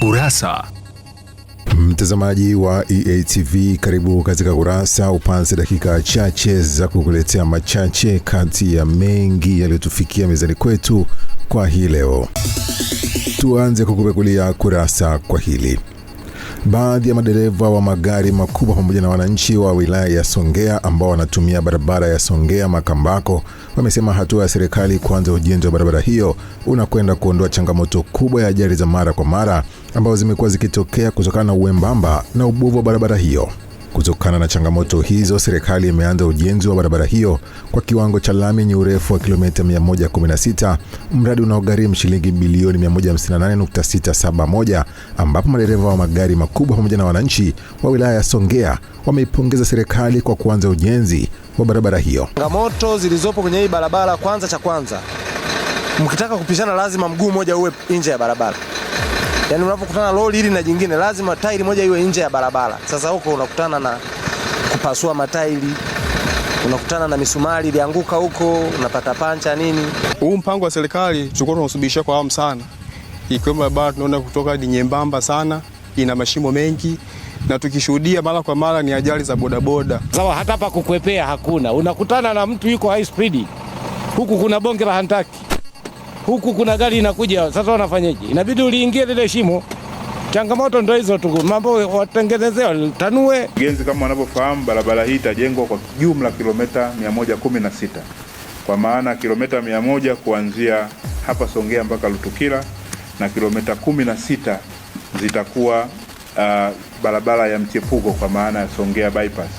Kurasa. Mtazamaji wa EATV, karibu katika Kurasa. Upanze dakika chache za kukuletea machache kati ya mengi yaliyotufikia mezani kwetu kwa hii leo. Tuanze kukupekulia kurasa kwa hili. Baadhi ya madereva wa magari makubwa pamoja na wananchi wa wilaya ya Songea ambao wanatumia barabara ya Songea Makambako wamesema hatua ya serikali kuanza ujenzi wa barabara hiyo unakwenda kuondoa changamoto kubwa ya ajali za mara kwa mara ambazo zimekuwa zikitokea kutokana na uembamba na ubovu wa barabara hiyo. Kutokana na changamoto hizo, serikali imeanza ujenzi wa barabara hiyo kwa kiwango cha lami yenye urefu wa kilomita 116, mradi unaogharimu shilingi bilioni 158.671, ambapo madereva wa magari makubwa pamoja na wananchi wa wilaya ya Songea wameipongeza serikali kwa kuanza ujenzi wa barabara hiyo. Changamoto zilizopo kwenye hii barabara, cha kwanza, mkitaka kupishana lazima mguu mmoja uwe nje ya barabara. Yaani unapokutana lori hili na jingine lazima tairi moja iwe nje ya barabara. Sasa huko unakutana na kupasua matairi, unakutana na misumari ilianguka huko, unapata pancha nini. Huu mpango wa serikali tulikuwa tunasubisha kwa hamu sana. Ikiwemo barabara tunaona kutoka ni nyembamba sana, ina mashimo mengi, na tukishuhudia mara kwa mara ni ajali za bodaboda. Sawa, hata pa kukwepea hakuna. Unakutana na mtu yuko high speed. Huku kuna bonge la handaki. Huku kuna gari inakuja, sasa wanafanyaje? Inabidi uliingie lile shimo. Changamoto ndio hizo tu. Mambo watengenezea tanue. Ujenzi kama wanavyofahamu, barabara hii itajengwa kwa jumla kilomita 116. Kwa maana kilomita 100 kuanzia hapa Songea mpaka Lutukila, na kilomita 16 zitakuwa barabara ya mchepuko kwa maana ya Songea bypass.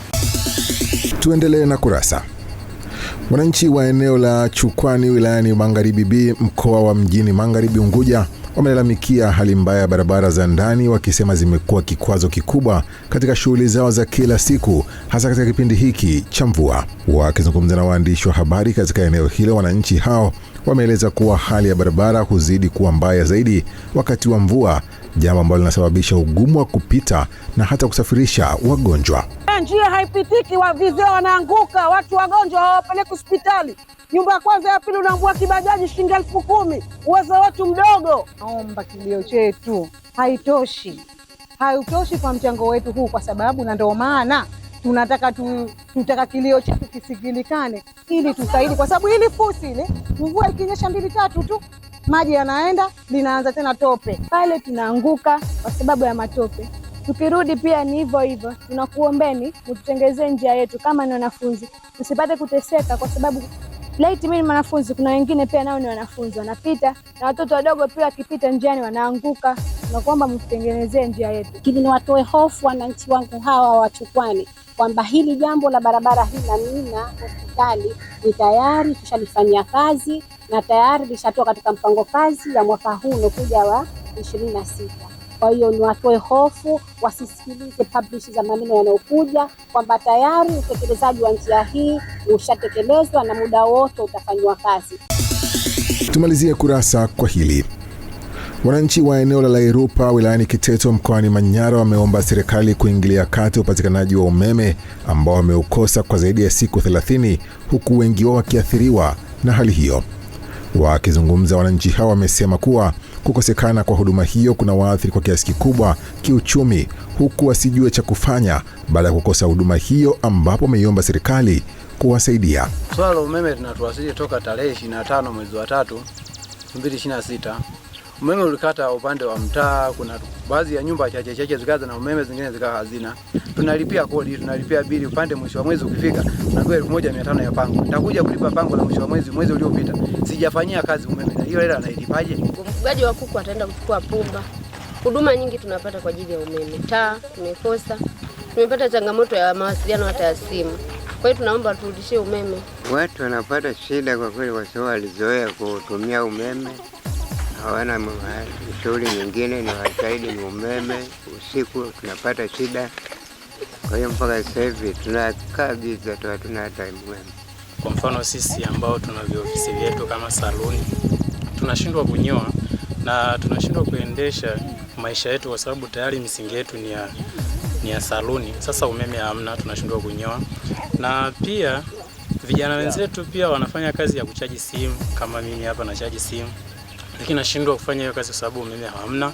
Tuendelee na kurasa. Wananchi wa eneo la Chukwani wilayani Magharibi B mkoa wa Mjini Magharibi Unguja wamelalamikia hali mbaya ya barabara za ndani, wakisema zimekuwa kikwazo kikubwa katika shughuli zao za kila siku, hasa katika kipindi hiki cha mvua. Wakizungumza na waandishi wa habari katika eneo hilo, wananchi hao wameeleza kuwa hali ya barabara huzidi kuwa mbaya zaidi wakati wa mvua, jambo ambalo linasababisha ugumu wa kupita na hata kusafirisha wagonjwa. Njia haipitiki, wavizio wanaanguka, watu wagonjwa hawapeleki hospitali. Nyumba ya kwanza ya pili unaambua kibajaji shilingi 10,000, uwezo wetu mdogo. Naomba kilio chetu haitoshi kwa mchango wetu huu, kwa sababu na ndio maana tutaka kilio chetu kisikilikane ili tusaidi, kwa sababu hili fusi ile mvua ikinyesha 2-3 tu maji yanaenda, linaanza tena tope pale, tunaanguka kwa sababu ya matope. Tukirudi pia ni hivyo hivyo. Tunakuombeni mtutengezee njia yetu kama ni wanafunzi, tusipate kuteseka, kwa sababu laiti mimi ni mwanafunzi, kuna wengine pia nao ni wanafunzi wanapita, na watoto wadogo pia wakipita njiani wanaanguka. Tunakuomba mtutengenezee njia yetu. Ili niwatoe hofu wananchi wangu hawa wa Chukwani kwamba hili jambo la barabara hii na Mina hospitali ni tayari tushalifanyia kazi na tayari lishatoka katika mpango kazi ya mwaka huu unaokuja wa 26. Kwa hiyo ni watoe hofu, wasisikilize publish za maneno yanayokuja kwamba tayari utekelezaji wa njia hii ushatekelezwa na muda wote utafanywa kazi. Tumalizie kurasa kwa hili. Wananchi wa eneo la Lairupa wilayani Kiteto mkoani Manyara wameomba serikali kuingilia kati upatikanaji wa umeme ambao wameukosa kwa zaidi ya siku 30, huku wengi wao wakiathiriwa na hali hiyo. Wakizungumza, wananchi hao wamesema kuwa kukosekana kwa huduma hiyo kuna waathiri kwa kiasi kikubwa kiuchumi, huku wasijue cha kufanya baada ya kukosa huduma hiyo, ambapo wameiomba serikali kuwasaidia. Swala la umeme tunatuwasili toka tarehe 25 mwezi wa 3 2026. Umeme ulikata upande wa mtaa, kuna baadhi ya nyumba chache zikaza na umeme, zingine zikawa hazina. Tunalipia kodi, tunalipia bili, upande mwisho wa mwezi ukifika tunapewa 1500 ya pango. Nitakuja kulipa pango la mwisho wa mwezi uliopita. Sijafanyia kazi umeme, na hiyo hela nailipaje? Mfugaji wa kuku ataenda kuchukua pumba. Huduma nyingi tunapata kwa ajili ya umeme. Taa tumekosa. Tumepata changamoto ya mawasiliano hata ya simu. Kwa hiyo tunaomba turudishie umeme. Watu wanapata shida kwa kweli, kwa sababu walizoea kutumia umeme. Hawana shughuli nyingine, ni washahidi ni umeme. Usiku tunapata shida. Kwa hiyo mpaka sasa hivi tunakaa giza tu, hatuna hata umeme. Kwa mfano sisi ambao tuna ofisi yetu kama saluni, tunashindwa kunyoa na tunashindwa kuendesha maisha yetu kwa sababu tayari misingi yetu ni ya saluni. Sasa umeme hamna, tunashindwa kunyoa. Na pia vijana wenzetu pia wanafanya kazi ya kuchaji simu, kama mimi hapa na chaji simu, lakini nashindwa kufanya hiyo kazi kwa sababu umeme hamna.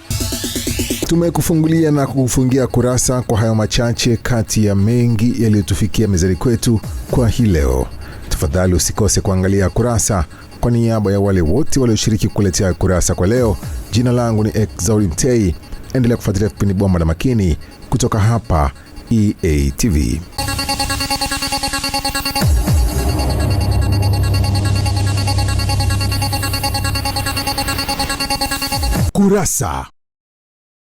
Tumekufungulia na kufungia kurasa kwa hayo machache kati ya mengi yaliyotufikia mezani kwetu kwa hii leo. Tafadhali usikose kuangalia kurasa. Kwa niaba ya wale wote walioshiriki kukuletea kurasa kwa leo, jina langu ni Exaudi Mtei. Endelea kufuatilia vipindi bomba na makini kutoka hapa EATV. Kurasa.